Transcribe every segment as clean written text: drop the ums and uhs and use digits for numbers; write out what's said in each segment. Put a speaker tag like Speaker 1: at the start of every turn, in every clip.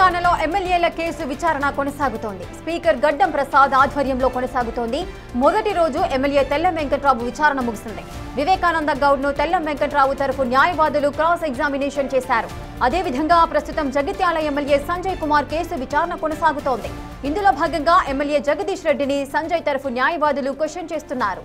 Speaker 1: తెలంగాణలో ఎమ్మెల్యేల కేసు విచారణ కొనసాగుతోంది. స్పీకర్ గడ్డం ప్రసాద్ ఆధ్వర్యంలో కొనసాగుతోంది. మొదటి రోజు ఎమ్మెల్యే తెల్లం వెంకట్రావు విచారణ ముగిసింది. వివేకానంద గౌడ్ను తెల్లం వెంకట్రావు తరఫు న్యాయవాదులు క్రాస్ ఎగ్జామినేషన్ చేశారు. అదేవిధంగా ప్రస్తుతం జగిత్యాల ఎమ్మెల్యే సంజయ్ కుమార్ కేసు విచారణ కొనసాగుతోంది. ఇందులో భాగంగా ఎమ్మెల్యే జగదీష్ రెడ్డిని సంజయ్ తరఫు న్యాయవాదులు క్వశ్చన్ చేస్తున్నారు.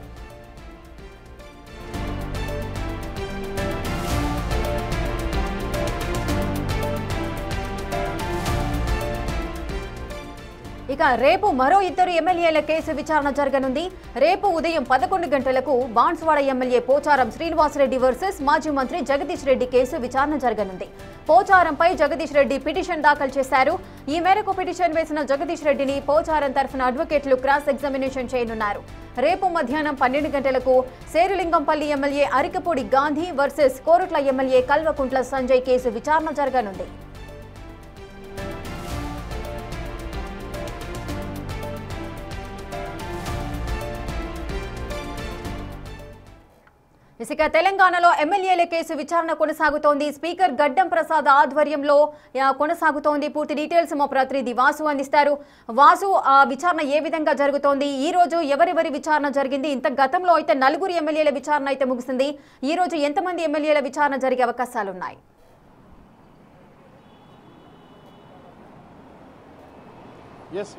Speaker 1: ఇక రేపు మరో ఇద్దరు ఎమ్మెల్యేల కేసు విచారణ జరగనుంది. రేపు ఉదయం 11 గంటలకు బాన్స్వాడ ఎమ్మెల్యే పోచారం శ్రీనివాసరెడ్డి వర్సెస్ మాజీ మంత్రి జగదీష్ రెడ్డి కేసు విచారణ జరగనుంది. పోచారంపై జగదీష్ రెడ్డి పిటిషన్ దాఖలు చేశారు. ఈ మేరకు పిటిషన్ వేసిన జగదీష్ రెడ్డిని పోచారం తరఫున అడ్వకేట్లు క్రాస్ ఎగ్జామినేషన్ చేయనున్నారు. రేపు మధ్యాహ్నం 12 గంటలకు Serilingampally MLA Arikapudi Gandhi versus Koratla MLA Kalvakuntla Sanjay case విచారణ జరగనుంది. ఇక తెలంగాణలో ఎమ్మెల్యేల కేసు విచారణ కొనసాగుతోంది. స్పీకర్ గడ్డం ప్రసాద్ ఆధ్వర్యంలో కొనసాగుతోంది. పూర్తి డీటెయిల్స్ మా ప్రతినిధి వాసు అందిస్తారు. వాసు, విచారణ ఏ విధంగా జరుగుతోంది? ఈ రోజు ఎవరెవరి విచారణ జరిగింది? ఇంత గతంలో అయితే 4 ఎమ్మెల్యేల విచారణ అయితే ముగిసింది. ఈ రోజు ఎంతమంది ఎమ్మెల్యేల విచారణ జరిగే అవకాశాలున్నాయి?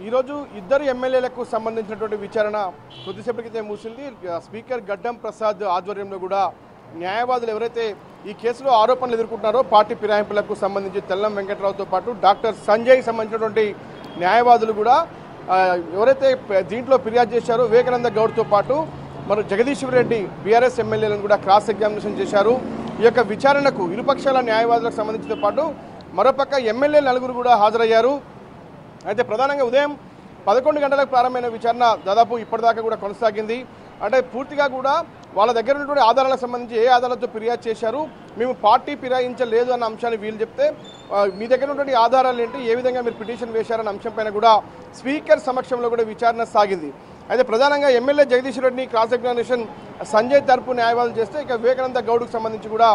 Speaker 2: ఈరోజు ఇద్దరు ఎమ్మెల్యేలకు సంబంధించినటువంటి విచారణ కొద్దిసేపటి క్రితం ముగిసింది. స్పీకర్ గడ్డం ప్రసాద్ ఆధ్వర్యంలో కూడా న్యాయవాదులు ఎవరైతే ఈ కేసులో ఆరోపణలు ఎదుర్కొంటున్నారో పార్టీ ఫిరాయింపులకు సంబంధించి తెల్లం వెంకట్రావుతో పాటు డాక్టర్ సంజయ్ సంబంధించినటువంటి న్యాయవాదులు కూడా ఎవరైతే దీంట్లో ఫిర్యాదు చేశారో వివేకానంద గౌడ్తో పాటు మరి జగదీష్ రెడ్డి బీఆర్ఎస్ ఎమ్మెల్యేలను కూడా క్రాస్ ఎగ్జామినేషన్ చేశారు. ఈ యొక్క విచారణకు ఇరుపక్షాల న్యాయవాదులకు సంబంధించిన పాటు మరోపక్క ఎమ్మెల్యే 4 కూడా హాజరయ్యారు. అయితే ప్రధానంగా ఉదయం 11 గంటలకు ప్రారంభమైన విచారణ దాదాపు ఇప్పటిదాకా కూడా కొనసాగింది. అంటే పూర్తిగా కూడా వాళ్ళ దగ్గర ఉన్నటువంటి ఆధారాలకు సంబంధించి ఏ ఆధారాలతో ఫిర్యాదు చేశారు, మేము పార్టీ ఫిరాయించలేదు అన్న అంశాన్ని వీళ్ళు చెప్తే మీ దగ్గర ఉన్నటువంటి ఆధారాలు ఏంటి, ఏ విధంగా మీరు పిటిషన్ వేశారన్న అంశంపైన కూడా స్పీకర్ సమక్షంలో కూడా విచారణ సాగింది. అయితే ప్రధానంగా ఎమ్మెల్యే జగదీష్ రెడ్డిని క్రాస్ ఎగ్జామినేషన్ సంజయ్ తరపు న్యాయవాదులు చేస్తే ఇక వివేకానంద గౌడ్కు సంబంధించి కూడా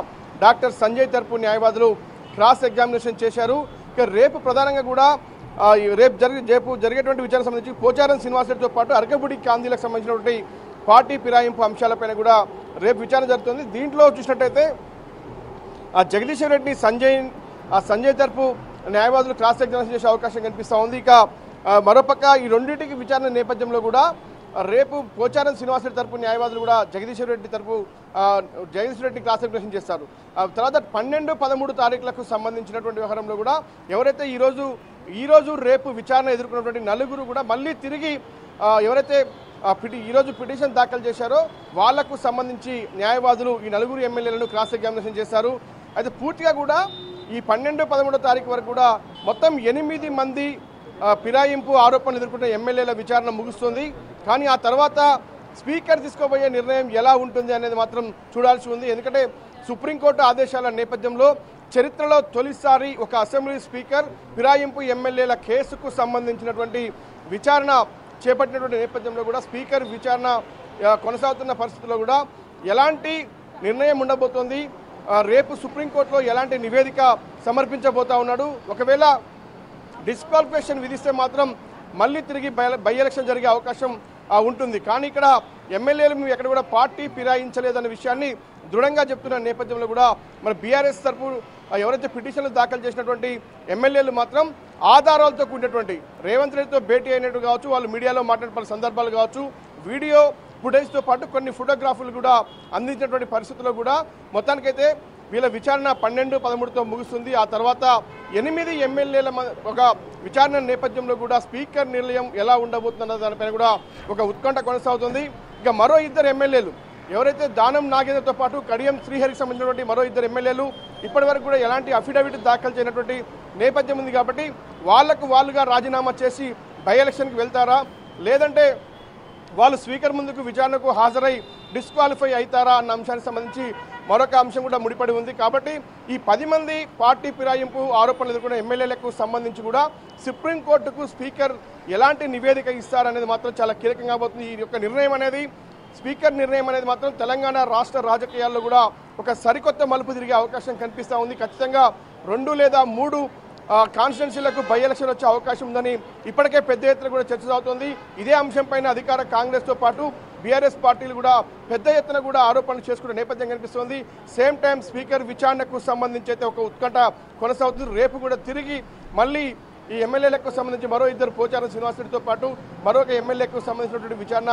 Speaker 2: డాక్టర్ సంజయ్ తరపు న్యాయవాదులు క్రాస్ ఎగ్జామినేషన్ చేశారు. ఇక రేపు ప్రధానంగా కూడా రేపు జరిగేటువంటి విచారణ సంబంధించి పోచారం శ్రీనివాసరెడ్డితో పాటు అరకపూడి గాంధీలకు సంబంధించినటువంటి పార్టీ ఫిరాయింపు అంశాలపైన కూడా రేపు విచారణ జరుగుతుంది. దీంట్లో చూసినట్టయితే ఆ జగదీష్ రెడ్డి సంజయ్ తరపు న్యాయవాదులు క్రాస్ ఎగ్జామినేషన్ చేసే అవకాశం కనిపిస్తూ ఉంది. ఇక మరోపక్క ఈ రెండింటికి విచారణ నేపథ్యంలో కూడా రేపు పోచారం శ్రీనివాసరెడ్డి తరపు న్యాయవాదులు కూడా జగదీష్ రెడ్డి క్రాస్ ఎగ్జామినేషన్ చేస్తారు. తర్వాత 12, 13 తారీఖులకు సంబంధించినటువంటి వ్యవహారంలో కూడా ఎవరైతే ఈరోజు రేపు విచారణ ఎదుర్కొన్నటువంటి 4 కూడా మళ్ళీ తిరిగి ఎవరైతే ఈరోజు పిటిషన్ దాఖలు చేశారో వాళ్లకు సంబంధించి న్యాయవాదులు ఈ 4 ఎమ్మెల్యేలను క్రాస్ ఎగ్జామినేషన్ చేశారు. అయితే పూర్తిగా కూడా ఈ 12, 13 తారీఖు వరకు కూడా మొత్తం 8 మంది ఫిరాయింపు ఆరోపణలు ఎదుర్కొన్న ఎమ్మెల్యేల విచారణ ముగుస్తుంది. కానీ ఆ తర్వాత స్పీకర్ తీసుకోబోయే నిర్ణయం ఎలా ఉంటుంది అనేది మాత్రం చూడాల్సి ఉంది. ఎందుకంటే సుప్రీంకోర్టు ఆదేశాల నేపథ్యంలో చరిత్రలో తొలిసారి ఒక అసెంబ్లీ స్పీకర్ ఫిరాయింపు ఎమ్మెల్యేల కేసుకు సంబంధించినటువంటి విచారణ చేపట్టినటువంటి నేపథ్యంలో కూడా స్పీకర్ విచారణ కొనసాగుతున్న పరిస్థితుల్లో కూడా ఎలాంటి నిర్ణయం ఉండబోతోంది, రేపు సుప్రీంకోర్టులో ఎలాంటి నివేదిక సమర్పించబోతా ఉన్నాడు, ఒకవేళ డిస్క్వాలిఫికేషన్ విధిస్తే మాత్రం మళ్ళీ తిరిగి బై ఎలక్షన్ జరిగే అవకాశం ఉంటుంది. కానీ ఇక్కడ ఎమ్మెల్యేలు మేము ఎక్కడ కూడా పార్టీ ఫిరాయించలేదన్న విషయాన్ని దృఢంగా చెప్తున్న నేపథ్యంలో కూడా మరి బీఆర్ఎస్ తరపు ఎవరైతే పిటిషన్లు దాఖలు చేసినటువంటి ఎమ్మెల్యేలు మాత్రం ఆధారాలతో కూడినటువంటి రేవంత్ రెడ్డితో భేటీ అయినట్టు కావచ్చు, వాళ్ళు మీడియాలో మాట్లాడిన సందర్భాలు కావచ్చు, వీడియో ఫుటేజ్తో పాటు కొన్ని ఫోటోగ్రాఫ్లు కూడా అందించినటువంటి పరిస్థితుల్లో కూడా మొత్తానికైతే వీళ్ళ విచారణ 12, 13తో ముగుస్తుంది. ఆ తర్వాత 8 ఎమ్మెల్యేల ఒక విచారణ నేపథ్యంలో కూడా స్పీకర్ నిర్ణయం ఎలా ఉండబోతుందన్న దానిపైన కూడా ఒక ఉత్కంఠ కొనసాగుతుంది. ఇక మరో 2 ఎమ్మెల్యేలు ఎవరైతే దానం నాగేంద్రతో పాటు కడియం శ్రీహరికి సంబంధించినటువంటి మరో 2 ఎమ్మెల్యేలు ఇప్పటి వరకు కూడా ఎలాంటి అఫిడవిట్ దాఖలు చేయనటువంటి నేపథ్యం ఉంది. కాబట్టి వాళ్ళుగా రాజీనామా చేసి బై ఎలక్షన్కి వెళ్తారా, లేదంటే వాళ్ళు స్పీకర్ ముందుకు విచారణకు హాజరై డిస్క్వాలిఫై అవుతారా అన్న అంశానికి సంబంధించి మరొక అంశం కూడా ముడిపడి ఉంది. కాబట్టి ఈ 10 మంది పార్టీ ఫిరాయింపు ఆరోపణలు ఎదుర్కొన్న ఎమ్మెల్యేలకు సంబంధించి కూడా సుప్రీంకోర్టుకు స్పీకర్ ఎలాంటి నివేదిక ఇస్తారనేది మాత్రం చాలా కీలకంగా పోతుంది. ఈ యొక్క నిర్ణయం అనేది స్పీకర్ నిర్ణయం అనేది మాత్రం తెలంగాణ రాష్ట్ర రాజకీయాల్లో కూడా ఒక సరికొత్త మలుపు తిరిగే అవకాశం కనిపిస్తూ ఉంది. ఖచ్చితంగా 2 లేదా 3 కాన్స్టిట్యున్సీలకు బై ఎలక్షన్ వచ్చే అవకాశం ఉందని ఇప్పటికే పెద్ద ఎత్తున కూడా చర్చ సాగుతోంది. ఇదే అంశంపైన అధికార కాంగ్రెస్తో పాటు బీఆర్ఎస్ పార్టీలు కూడా పెద్ద ఎత్తున కూడా ఆరోపణలు చేసుకునే నేపథ్యం కనిపిస్తోంది. సేమ్ టైం స్పీకర్ విచారణకు సంబంధించి అయితే ఒక ఉత్కంఠ కొనసాగుతుంది. రేపు కూడా తిరిగి మళ్ళీ ఈ ఎమ్మెల్యేలకు సంబంధించి మరో ఇద్దరు పోచారం శ్రీనివాసరెడ్డితో పాటు మరొక ఎమ్మెల్యేకు సంబంధించినటువంటి విచారణ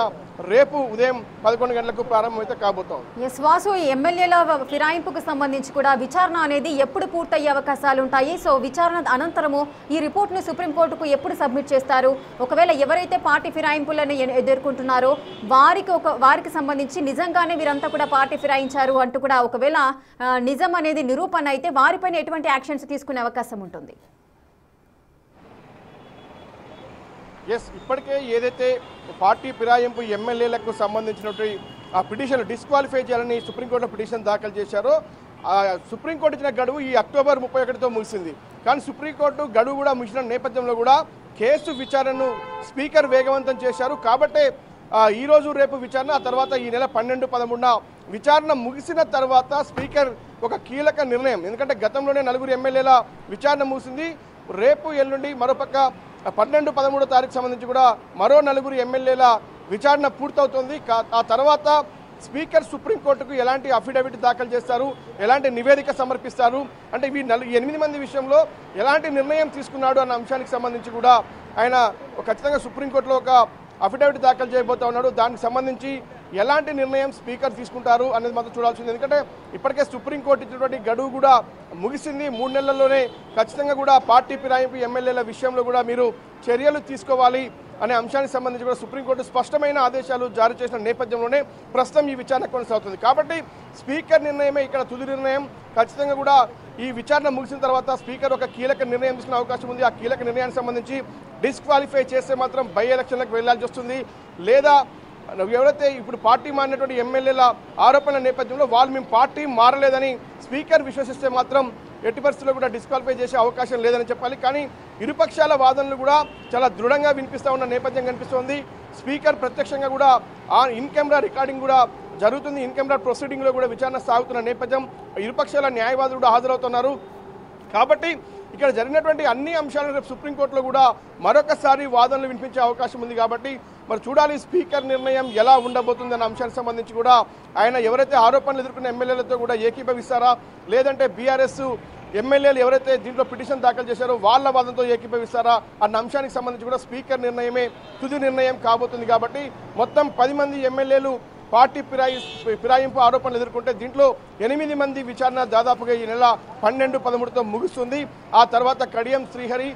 Speaker 2: రేపు ఉదయం 11 గంటలకు ప్రారంభమైతే కాబోతోంది.
Speaker 1: వాసు, ఈ ఎమ్మెల్యేల ఫిరాయింపుకు సంబంధించి కూడా విచారణ అనేది ఎప్పుడు పూర్తయ్యే అవకాశాలు ఉంటాయి? సో విచారణ అనంతరము ఈ రిపోర్ట్ను సుప్రీంకోర్టుకు ఎప్పుడు సబ్మిట్ చేస్తారు? ఒకవేళ ఎవరైతే పార్టీ ఫిరాయింపులను ఎదుర్కొంటున్నారో వారికి సంబంధించి నిజంగానే వీరంతా కూడా పార్టీ ఫిరాయించారు అంటూ కూడా ఒకవేళ నిజం అనేది నిరూపణ అయితే వారిపైన ఎటువంటి యాక్షన్స్ తీసుకునే అవకాశం ఉంటుంది?
Speaker 2: ఎస్, ఇప్పటికే ఏదైతే పార్టీ ఫిరాయింపు ఎమ్మెల్యేలకు సంబంధించినటువంటి ఆ పిటిషన్ డిస్క్వాలిఫై చేయాలని సుప్రీంకోర్టులో పిటిషన్ దాఖలు చేశారో సుప్రీంకోర్టు ఇచ్చిన గడువు ఈ అక్టోబర్ 31తో ముగిసింది. కానీ సుప్రీంకోర్టు గడువు కూడా ముగిసిన నేపథ్యంలో కూడా కేసు విచారణను స్పీకర్ వేగవంతం చేశారు. కాబట్టే ఈ రోజు రేపు విచారణ, ఆ తర్వాత ఈ నెల 12, 13 విచారణ ముగిసిన తర్వాత స్పీకర్ ఒక కీలక నిర్ణయం, ఎందుకంటే గతంలోనే 4 ఎమ్మెల్యేల విచారణ ముగిసింది. రేపు ఎల్లుండి మరోపక్క 12, 13 తారీఖు సంబంధించి కూడా మరో 4 ఎమ్మెల్యేల విచారణ పూర్తవుతోంది. ఆ తర్వాత స్పీకర్ సుప్రీంకోర్టుకు ఎలాంటి అఫిడవిట్ దాఖలు చేస్తారు, ఎలాంటి నివేదిక సమర్పిస్తారు, అంటే ఈ 8 మంది విషయంలో ఎలాంటి నిర్ణయం తీసుకున్నాడు అన్న అంశానికి సంబంధించి కూడా ఆయన ఖచ్చితంగా సుప్రీంకోర్టులో ఒక అఫిడవిట్ దాఖలు చేయబోతా ఉన్నాడు. దానికి సంబంధించి ఎలాంటి నిర్ణయం స్పీకర్ తీసుకుంటారు అనేది మాత్రం చూడాల్సింది. ఎందుకంటే ఇప్పటికే సుప్రీంకోర్టు ఇచ్చినటువంటి గడువు కూడా ముగిసింది. 3 నెలల్లోనే ఖచ్చితంగా కూడా పార్టీ ఫిరాయింపు ఎమ్మెల్యేల విషయంలో కూడా మీరు చర్యలు తీసుకోవాలి అనే అంశానికి సంబంధించి కూడా సుప్రీంకోర్టు స్పష్టమైన ఆదేశాలు జారీ చేసిన నేపథ్యంలోనే ప్రస్తుతం ఈ విచారణ కొనసాగుతుంది. కాబట్టి స్పీకర్ నిర్ణయమే ఇక్కడ తుది నిర్ణయం. ఖచ్చితంగా కూడా ఈ విచారణ ముగిసిన తర్వాత స్పీకర్ ఒక కీలక నిర్ణయం తీసుకునే అవకాశం ఉంది. ఆ కీలక నిర్ణయానికి సంబంధించి డిస్క్వాలిఫై చేస్తే మాత్రం బై ఎలక్షన్లకు వెళ్లాల్సి వస్తుంది. లేదా ఎవరైతే ఇప్పుడు పార్టీ మారినటువంటి ఎమ్మెల్యేల ఆరోపణల నేపథ్యంలో వాళ్ళు మేము పార్టీ మారలేదని స్పీకర్ విశ్వసిస్తే మాత్రం ఎట్టి పరిస్థితుల్లో కూడా డిస్క్వాలిఫై చేసే అవకాశం లేదని చెప్పాలి. కానీ ఇరుపక్షాల వాదనలు కూడా చాలా దృఢంగా వినిపిస్తూ ఉన్న నేపథ్యం కనిపిస్తోంది. స్పీకర్ ప్రత్యక్షంగా కూడా ఇన్ కెమెరా రికార్డింగ్ కూడా జరుగుతుంది. ఇన్ కెమెరా ప్రొసీడింగ్లో కూడా విచారణ సాగుతున్న నేపథ్యం, ఇరుపక్షాల న్యాయవాదులు కూడా హాజరవుతున్నారు. కాబట్టి ఇక్కడ జరిగినటువంటి అన్ని అంశాలను రేపు సుప్రీంకోర్టులో కూడా మరొకసారి వాదనలు వినిపించే అవకాశం ఉంది. కాబట్టి మరి చూడాలి స్పీకర్ నిర్ణయం ఎలా ఉండబోతుంది అన్న అంశానికి సంబంధించి కూడా ఆయన ఎవరైతే ఆరోపణలు ఎదుర్కొన్న ఎమ్మెల్యేలతో కూడా ఏకీభవిస్తారా, లేదంటే బీఆర్ఎస్ ఎమ్మెల్యేలు ఎవరైతే దీంట్లో పిటిషన్ దాఖలు చేశారో వాళ్ళ వాదనతో ఏకీభవిస్తారా అన్న అంశానికి సంబంధించి కూడా స్పీకర్ నిర్ణయమే తుది నిర్ణయం కాబోతుంది. కాబట్టి మొత్తం 10 మంది ఎమ్మెల్యేలు పార్టీ ఫిరాయింపు ఆరోపణలు ఎదుర్కొంటే దీంట్లో 8 మంది విచారణ దాదాపుగా ఈ నెల 12, 13తో ముగుస్తుంది. ఆ తర్వాత కడియం శ్రీహరి,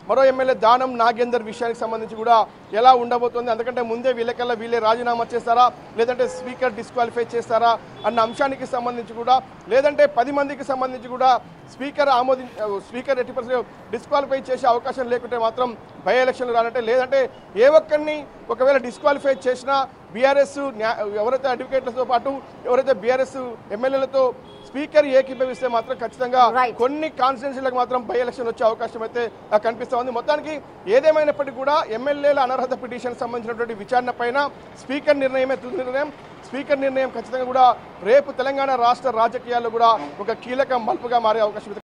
Speaker 2: మరో ఎమ్మెల్యే దానం నాగేందర్ విషయానికి సంబంధించి కూడా ఎలా ఉండబోతుంది, అందుకంటే ముందే వీళ్ళే రాజీనామా చేస్తారా, లేదంటే స్పీకర్ డిస్క్వాలిఫై చేస్తారా అన్న అంశానికి సంబంధించి కూడా, లేదంటే 10 మందికి సంబంధించి కూడా స్పీకర్ ఎట్టి పరిస్థితుల్లో డిస్క్వాలిఫై చేసే అవకాశం లేకుంటే మాత్రం బై ఎలక్షన్లు రానంటే, లేదంటే ఏ ఒక్కరిని ఒకవేళ డిస్క్వాలిఫై చేసినా బీఆర్ఎస్ ఎవరైతే అడ్వకేట్లతో పాటు ఎవరైతే బీఆర్ఎస్ ఎమ్మెల్యేలతో స్పీకర్ ఏకీభవిస్తే మాత్రం ఖచ్చితంగా కొన్ని కాన్స్టిట్యున్సీలకు మాత్రం బై ఎలక్షన్ వచ్చే అవకాశం అయితే కనిపిస్తా ఉంది. మొత్తానికి ఏదేమైనప్పటికీ కూడా ఎమ్మెల్యేల అనర్హత పిటిషన్ సంబంధించినటువంటి విచారణ పైన స్పీకర్ నిర్ణయమే తుది నిర్ణయం. స్పీకర్ నిర్ణయం ఖచ్చితంగా కూడా రేపు తెలంగాణ రాష్ట్ర రాజకీయాల్లో కూడా ఒక కీలక మలుపుగా మారే అవకాశం